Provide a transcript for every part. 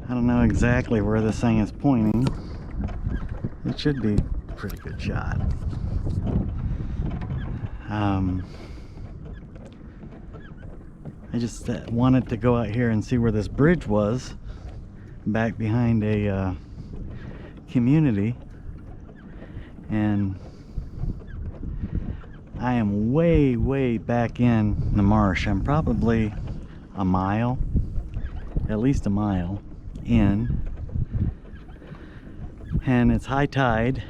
I don't know exactly where this thing is pointing. It should be a pretty good shot. I just wanted to go out here and see where this bridge was, back behind a community, and I am way back in the marsh. I'm probably a mile, at least a mile in, and it's high tide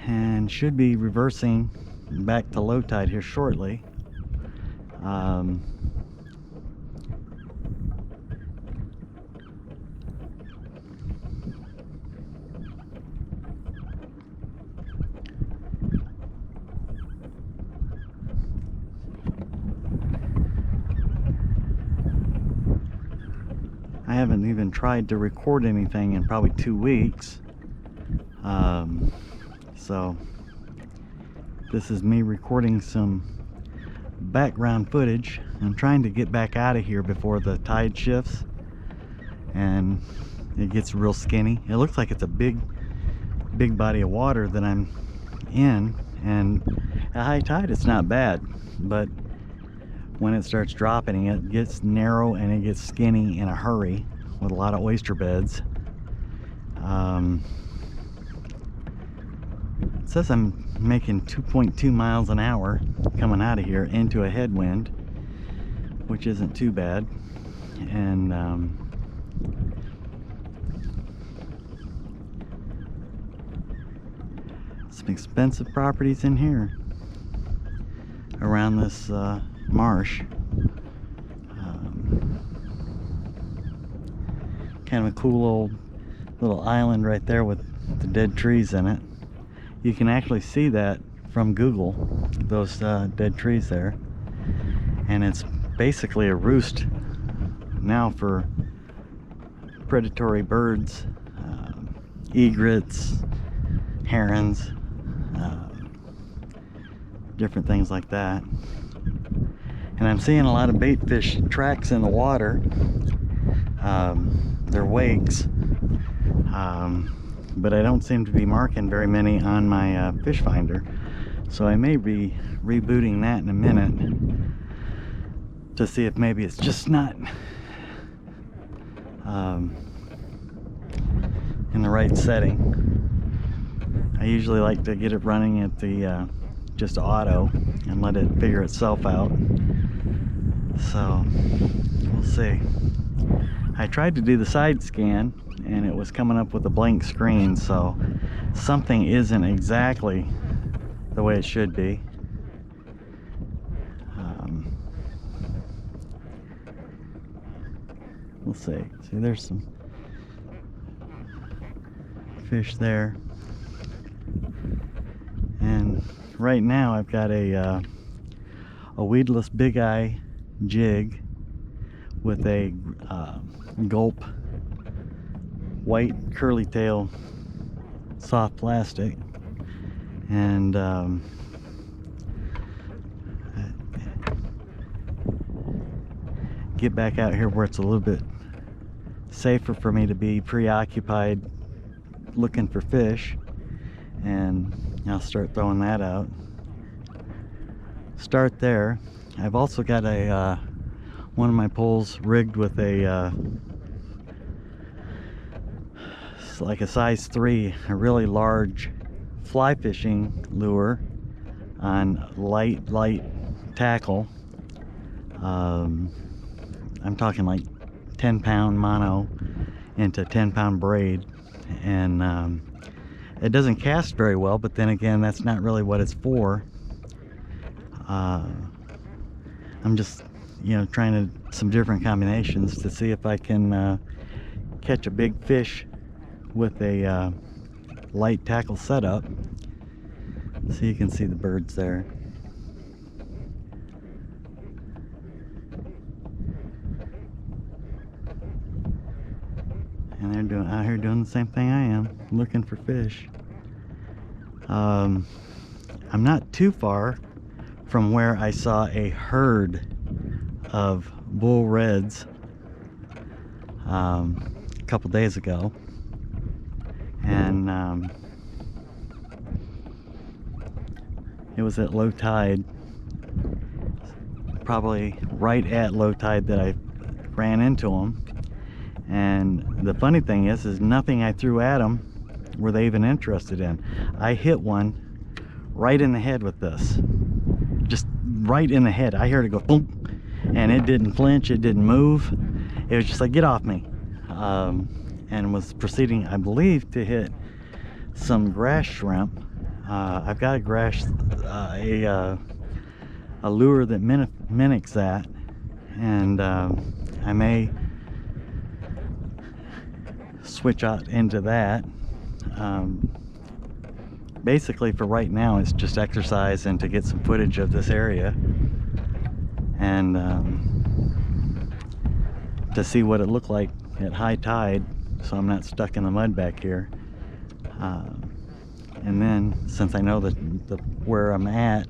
and should be reversing back to low tide here shortly. I haven't even tried to record anything in probably 2 weeks. So this is me recording some background footage. I'm trying to get back out of here before the tide shifts and it gets real skinny. It looks like it's a big body of water that I'm in, and at high tide it's not bad, but when it starts dropping it gets narrow and it gets skinny in a hurry with a lot of oyster beds. It says I'm making 2.2 miles an hour coming out of here into a headwind, which isn't too bad. And some expensive properties in here around this marsh. Kind of a cool old little island right there with the dead trees in it. You can actually see that from Google, those dead trees there, and it's basically a roost now for predatory birds, egrets, herons, different things like that. And I'm seeing a lot of bait fish tracks in the water. They're wakes, but I don't seem to be marking very many on my fish finder, so I may be rebooting that in a minute to see if maybe it's just not in the right setting. I usually like to get it running at the just auto and let it figure itself out, so we'll see. I tried to do the side scan and it was coming up with a blank screen, so something isn't exactly the way it should be. We'll see. See, there's some fish there, and right now I've got a weedless big eye jig with a gulp white curly tail soft plastic, and get back out here where it's a little bit safer for me to be preoccupied looking for fish, and I'll start throwing that out. Start there. I've also got a one of my poles rigged with a like a size 3, a really large fly fishing lure on light tackle. I'm talking like 10-pound mono into 10-pound braid, and it doesn't cast very well, but then again, that's not really what it's for. I'm just, trying some different combinations to see if I can catch a big fish with a light tackle setup. So you can see the birds there. And they're out here doing the same thing I am, looking for fish. I'm not too far from where I saw a herd of bull reds. couple days ago, and it was at low tide, probably right at low tide, that I ran into them. And the funny thing is nothing I threw at them were they even interested in. I hit one right in the head with this, just right in the head. I heard it go boom, and it didn't flinch, it didn't move. It was just like, get off me. And was proceeding, I believe, to hit some grass shrimp. I've got a grass, a lure that mimics that, and I may switch out into that. Basically, for right now, it's just exercise and to get some footage of this area, and to see what it looked like at high tide, so I'm not stuck in the mud back here. And then, since I know where I'm at,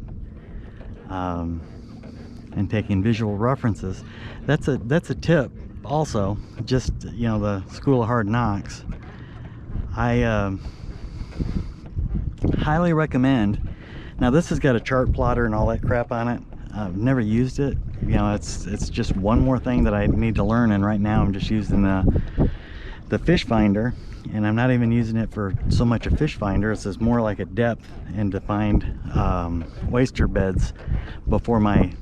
and taking visual references, that's a tip also. Just, you know, the School of Hard Knocks, I highly recommend. Now, this has got a chart plotter and all that crap on it. I've never used it. You know, it's just one more thing that I need to learn, and right now I'm just using the fish finder, and I'm not even using it for so much a fish finder. It's just more like a depth and to find oyster beds before my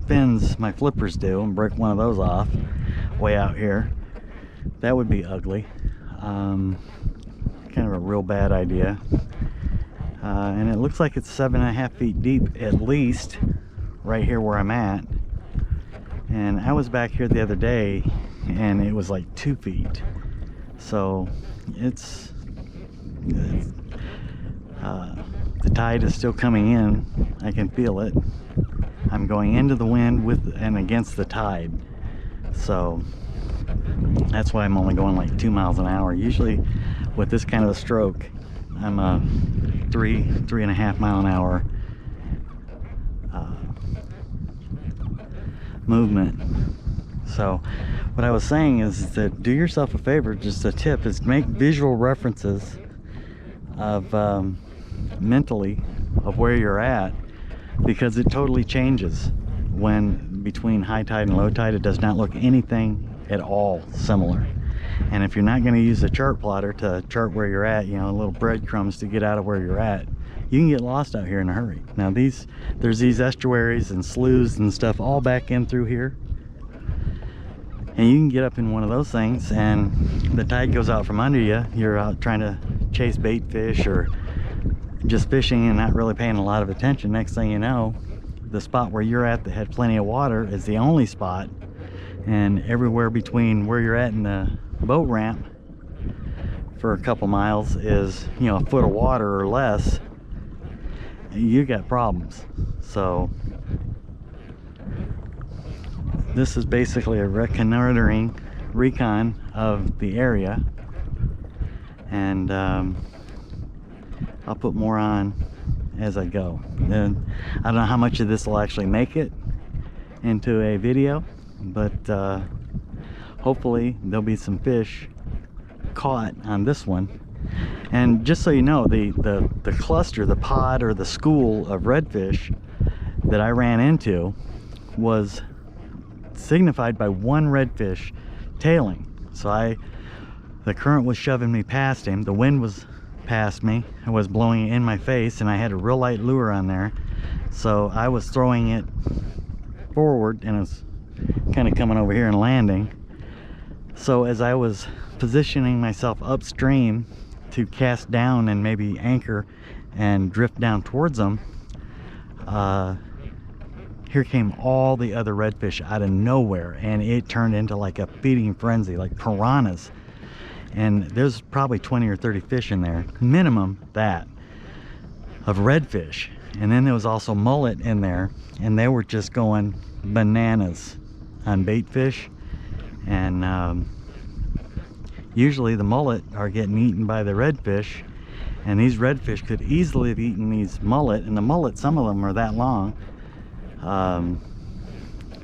fins, my flippers do, and break one of those off way out here. That would be ugly. Kind of a real bad idea. And it looks like it's 7.5 feet deep at least right here where I'm at, and I was back here the other day and it was like 2 feet. So it's the tide is still coming in. I can feel it. I'm going into the wind with and against the tide, so that's why I'm only going like 2 miles an hour. Usually with this kind of a stroke, I'm a 3.5 mile an hour movement. So what I was saying is that do yourself a favor, just a tip, is make visual references of mentally of where you're at, because it totally changes when between high tide and low tide. It does not look anything at all similar. And if you're not going to use a chart plotter to chart where you're at, you know, little breadcrumbs to get out of where you're at, you can get lost out here in a hurry. Now there's these estuaries and sloughs and stuff all back in through here, and you can get up in one of those things and the tide goes out from under you. You're out trying to chase bait fish or just fishing and not really paying a lot of attention. Next thing you know, the spot where you're at that had plenty of water is the only spot, and everywhere between where you're at and the boat ramp for a couple miles is, you know, a foot of water or less. You got problems. So this is basically a recon of the area, and I'll put more on as I go. And I don't know how much of this will actually make it into a video, but hopefully there'll be some fish caught on this one. And just so you know, the cluster, the pod, or the school of redfish that I ran into was signified by one redfish tailing. So the current was shoving me past him, the wind was past me, it was blowing in my face, and I had a real light lure on there, so I was throwing it forward and it was kind of coming over here and landing. So as I was positioning myself upstream to cast down and maybe anchor and drift down towards them, here came all the other redfish out of nowhere, and it turned into like a feeding frenzy, like piranhas. And there's probably 20 or 30 fish in there, minimum, that of redfish. And then there was also mullet in there, and they were just going bananas on bait fish. And usually the mullet are getting eaten by the redfish, and these redfish could easily have eaten these mullet. And the mullet, some of them are that long.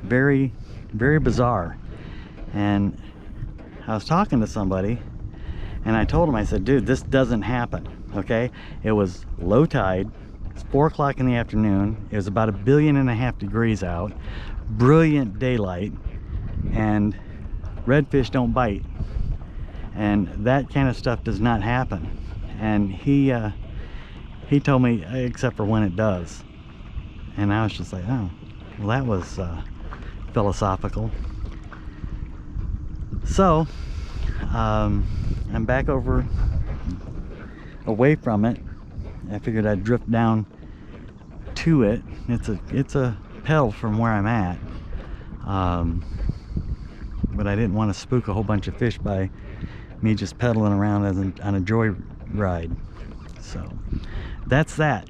Very, very bizarre. And I was talking to somebody and I told him, I said, dude, this doesn't happen, okay? It was low tide, it's 4 o'clock in the afternoon, it was about 1.5 billion degrees out, brilliant daylight, and redfish don't bite, and that kind of stuff does not happen. And he told me, except for when it does. And I was just like, oh, well, that was philosophical. So I'm back over away from it. I figured I'd drift down to it. It's a pedal from where I'm at, but I didn't want to spook a whole bunch of fish by me just pedaling around on a joy ride. So that's that.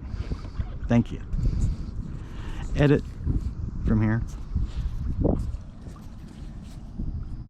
Thank you. Edit from here.